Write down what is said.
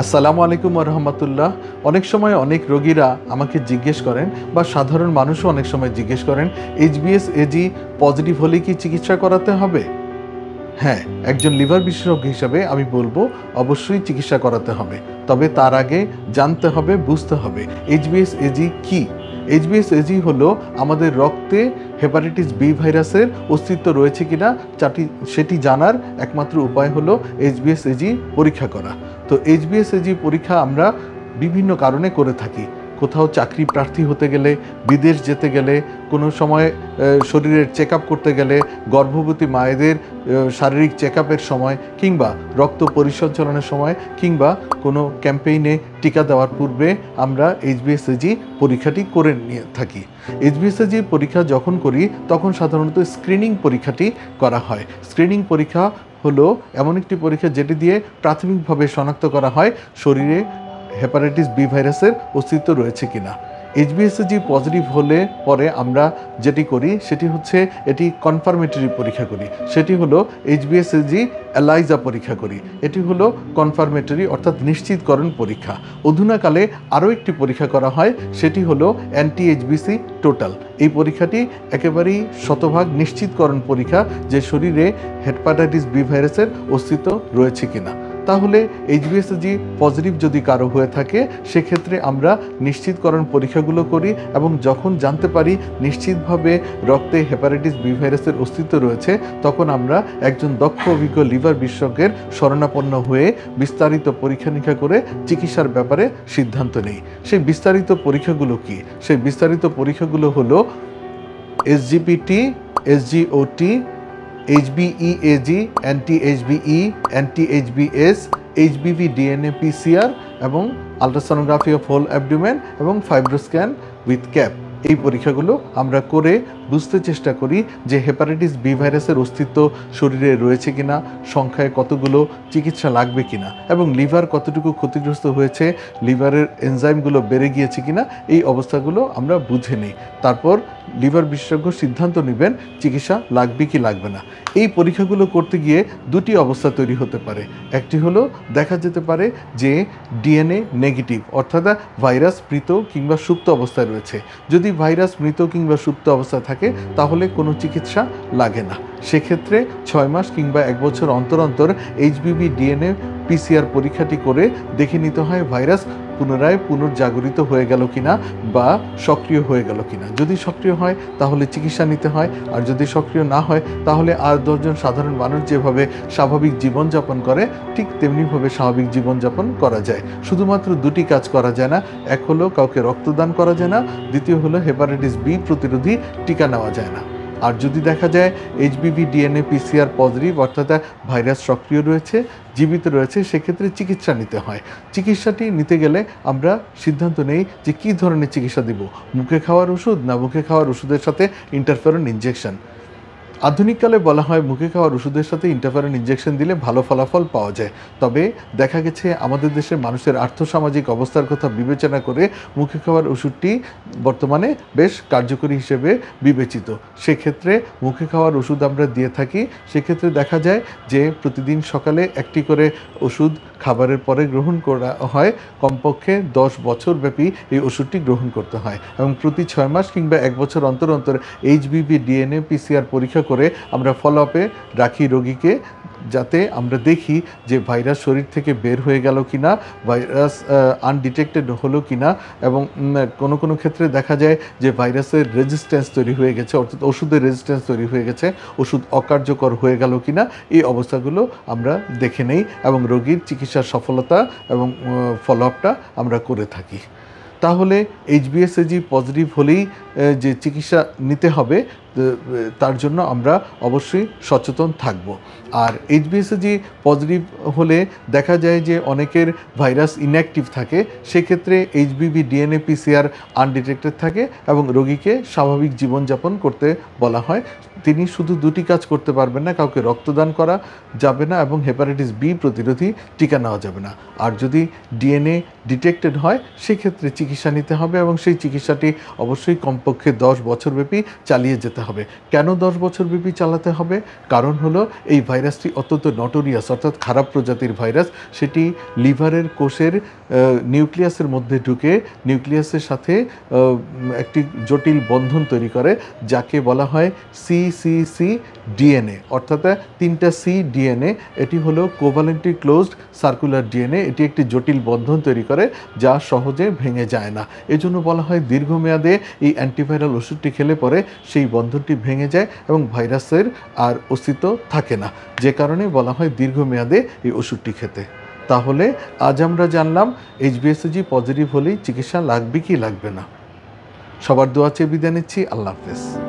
আসসালামু আলাইকুম ওয়া রাহমাতুল্লাহ। অনেক সময় অনেক রোগীরা আমাকে জিজ্ঞেস করেন বা সাধারণ মানুষও অনেক সময় জিজ্ঞেস করেন, HbS-AG পজিটিভ হলে কি চিকিৎসা করাতে হবে? হ্যাঁ, একজন লিভার বিশেষজ্ঞ হিসাবে আমি বলবো অবশ্যই চিকিৎসা করাতে হবে। তবে তার আগে জানতে হবে, বুঝতে হবে HbS-AG কি। HbS-AG হলো আমাদের রক্তে হেপাটাইটিস বি ভাইরাসের অস্তিত্ব রয়েছে কিনা সেটি জানার একমাত্র উপায় হলো HbS-AG পরীক্ষা করা। তো HbS-AG পরীক্ষা আমরা বিভিন্ন কারণে করে থাকি। কোথাও চাকরি প্রার্থী হতে গেলে, বিদেশ যেতে গেলে, কোনো সময় শরীরের চেক আপ করতে গেলে, গর্ভবতী মায়েদের শারীরিক চেক আপের সময়, কিংবা রক্ত পরিসঞ্চালনের সময়, কিংবা কোনো ক্যাম্পেইনে টিকা দেওয়ার পূর্বে আমরা HbS-AG পরীক্ষাটি করে নিয়ে থাকি। HbS-AG পরীক্ষা যখন করি তখন সাধারণত স্ক্রিনিং পরীক্ষাটি করা হয়। স্ক্রিনিং পরীক্ষা হলো এমন একটি পরীক্ষা যেটি দিয়ে প্রাথমিকভাবে শনাক্ত করা হয় শরীরে হেপাটাইটিস বি ভাইরাসের অস্তিত্ব রয়েছে কিনা। HbS-AG পজিটিভ হলে পরে আমরা যেটি করি সেটি হচ্ছে এটি কনফার্মেটরি পরীক্ষা করি। সেটি হলো HbS-AG এলাইজা পরীক্ষা করি। এটি হলো কনফার্মেটরি অর্থাৎ নিশ্চিতকরণ পরীক্ষা। অধুনাকালে আরও একটি পরীক্ষা করা হয়, সেটি হলো NT-hBC টোটাল। এই পরীক্ষাটি একেবারেই শতভাগ নিশ্চিতকরণ পরীক্ষা যে শরীরে হেপাটাইটিস বি ভাইরাসের অস্তিত্ব রয়েছে কিনা। তাহলে HbS-AG পজিটিভ যদি কারো হয়ে থাকে সেক্ষেত্রে আমরা নিশ্চিতকরণ পরীক্ষাগুলো করি এবং যখন জানতে পারি নিশ্চিতভাবে রক্তে হেপাটাইটিস বি ভাইরাসের অস্তিত্ব রয়েছে তখন আমরা একজন দক্ষ অভিজ্ঞ লিভার বিশেষজ্ঞের শরণাপন্ন হয়ে বিস্তারিত পরীক্ষা নিরীক্ষা করে চিকিৎসার ব্যাপারে সিদ্ধান্ত নেই। সেই বিস্তারিত পরীক্ষাগুলো কি? সেই বিস্তারিত পরীক্ষাগুলো হলো SGPT, SGOT, HBeAg, NT-hBe, NT-hBs, HBV DNA PCR এবং আলট্রাসোনোগ্রাফি অফ হোল অ্যাবডোমেন এবং ফাইব্রোস্ক্যান উইথ ক্যাপ। এই পরীক্ষাগুলো আমরা করে বুঝতে চেষ্টা করি যে হেপাটাইটিস বি ভাইরাসের অস্তিত্ব শরীরে রয়েছে কিনা, সংখ্যায় কতগুলো, চিকিৎসা লাগবে কিনা এবং লিভার কতটুকু ক্ষতিগ্রস্ত হয়েছে, লিভারের এনজাইমগুলো বেড়ে গিয়েছে কিনা, এই অবস্থাগুলো আমরা বুঝে নিই। তারপর লিভার বিশেষজ্ঞ সিদ্ধান্ত নেবেন চিকিৎসা লাগবে কি লাগবে না। এই পরীক্ষাগুলো করতে গিয়ে দুটি অবস্থা তৈরি হতে পারে। একটি হলো দেখা যেতে পারে যে DNA নেগেটিভ অর্থাৎ ভাইরাস মৃত কিংবা সুপ্ত অবস্থায় রয়েছে। যদি ভাইরাস মৃত কিংবা সুপ্ত অবস্থায় থাকে তাহলে কোনো চিকিৎসা লাগে না। সেক্ষেত্রে 6 মাস কিংবা 1 বছর অন্তর অন্তর HBV DNA PCR পরীক্ষাটি করে দেখে নিতে হয় ভাইরাস পুনরায় পুনর্জাগরিত হয়ে গেল কিনা বা সক্রিয় হয়ে গেল কিনা। যদি সক্রিয় হয় তাহলে চিকিৎসা নিতে হয়, আর যদি সক্রিয় না হয় তাহলে আর 10 জন সাধারণ মানুষ যেভাবে স্বাভাবিক জীবনযাপন করে ঠিক তেমনিভাবে স্বাভাবিক জীবনযাপন করা যায়। শুধুমাত্র দুটি কাজ করা যায় না, এক হলো কাউকে রক্তদান করা যায় না, দ্বিতীয় হলো হেপাটাইটিস বি প্রতিরোধী টিকা নেওয়া যায় না। আর যদি দেখা যায় HBV DNA PCR পজিটিভ অর্থাৎ ভাইরাস সক্রিয় রয়েছে, জীবিত রয়েছে, সেক্ষেত্রে চিকিৎসা নিতে হয়। চিকিৎসাটি নিতে গেলে আমরা সিদ্ধান্ত নেই যে কী ধরনের চিকিৎসা দিব, মুখে খাওয়ার ওষুধ না মুখে খাওয়ার ওষুধের সাথে ইন্টারফেরন ইনজেকশন। আধুনিককালে বলা হয় মুখে খাওয়ার ওষুধের সাথে ইন্টারফেরন ইনজেকশন দিলে ভালো ফলাফল পাওয়া যায়। তবে দেখা গেছে আমাদের দেশের মানুষের আর্থসামাজিক অবস্থার কথা বিবেচনা করে মুখে খাওয়ার ওষুধটি বর্তমানে বেশ কার্যকরী হিসেবে বিবেচিত। সেক্ষেত্রে মুখে খাওয়ার ওষুধ আমরা দিয়ে থাকি। সেক্ষেত্রে দেখা যায় যে প্রতিদিন সকালে একটি করে ওষুধ খাবারের পরে গ্রহণ করা হয়। কমপক্ষে 10 বছর ব্যাপী এই ওষুধটি গ্রহণ করতে হয় এবং প্রতি 6 মাস কিংবা 1 বছর অন্তর অন্তর HBV DNA PCR পরীক্ষা করে আমরা ফলো আপে রাখি রোগীকে, যাতে আমরা দেখি যে ভাইরাস শরীর থেকে বের হয়ে গেল কিনা, ভাইরাস আনডিটেক্টেড হলো কিনা এবং কোনো ক্ষেত্রে দেখা যায় যে ভাইরাসের রেজিস্ট্যান্স তৈরি হয়ে গেছে অর্থাৎ ওষুধের রেজিস্ট্যান্স তৈরি হয়ে গেছে, ওষুধ অকার্যকর হয়ে গেল কিনা, এই অবস্থাগুলো আমরা দেখে নেই এবং রোগীর চিকিৎসার সফলতা এবং ফলো আপটা আমরা করে থাকি। তাহলে HbS-AG পজিটিভ হলেই যে চিকিৎসা নিতে হবে তার জন্য আমরা অবশ্যই সচেতন থাকব। আর HbS-AG পজিটিভ হলে দেখা যায় যে অনেকের ভাইরাস ইনঅ্যাক্টিভ থাকে, সেক্ষেত্রে HBV DNA PCR আনডিটেক্টেড থাকে এবং রোগীকে স্বাভাবিক জীবনযাপন করতে বলা হয়। তিনি শুধু দুটি কাজ করতে পারবেন না, কাউকে রক্তদান করা যাবে না এবং হেপাটাইটিস বি প্রতিরোধী টিকা নেওয়া যাবে না। আর যদি DNA ডিটেক্টেড হয় সেক্ষেত্রে চিকিৎসা নিতে হবে এবং সেই চিকিৎসাটি অবশ্যই কমপক্ষে 10 বছরব্যাপী চালিয়ে যেতে চালাতে হবে। কেন 10 বছর ব্যাপী চালাতে হবে? কারণ হলো এই ভাইরাসটি অত্যন্ত নটোরিয়াস, অর্থাৎ খারাপ প্রজাতির ভাইরাস। সেটি লিভারের কোষের নিউক্লিয়াসের মধ্যে ঢুকে নিউক্লিয়াসের সাথে একটি জটিল বন্ধন তৈরি করে, যাকে বলা হয় সিসিসি ডিএনএ, অর্থাৎ 3টা সি ডিএনএ। এটি হলো কোভালেন্টলি ক্লোজড সার্কুলার ডিএনএ। এটি একটি জটিল বন্ধন তৈরি করে যা সহজে ভেঙে যায় না। এজন্য বলা হয় দীর্ঘমেয়াদে এই অ্যান্টিভাইরাল ওষুধটি খেলে পরে সেই বন্ধনটি ভেঙে যায় এবং ভাইরাসের আর অস্তিত্ব থাকে না, যে কারণে বলা হয় দীর্ঘমেয়াদে এই ওষুধটি খেতে। তাহলে আজ আমরা জানলাম এইচবিএসএজি পজিটিভ হলেই চিকিৎসা লাগবে কি লাগবে না। সবার দোয়া চেয়ে বিদায় নিচ্ছি। আল্লাহ হাফেজ।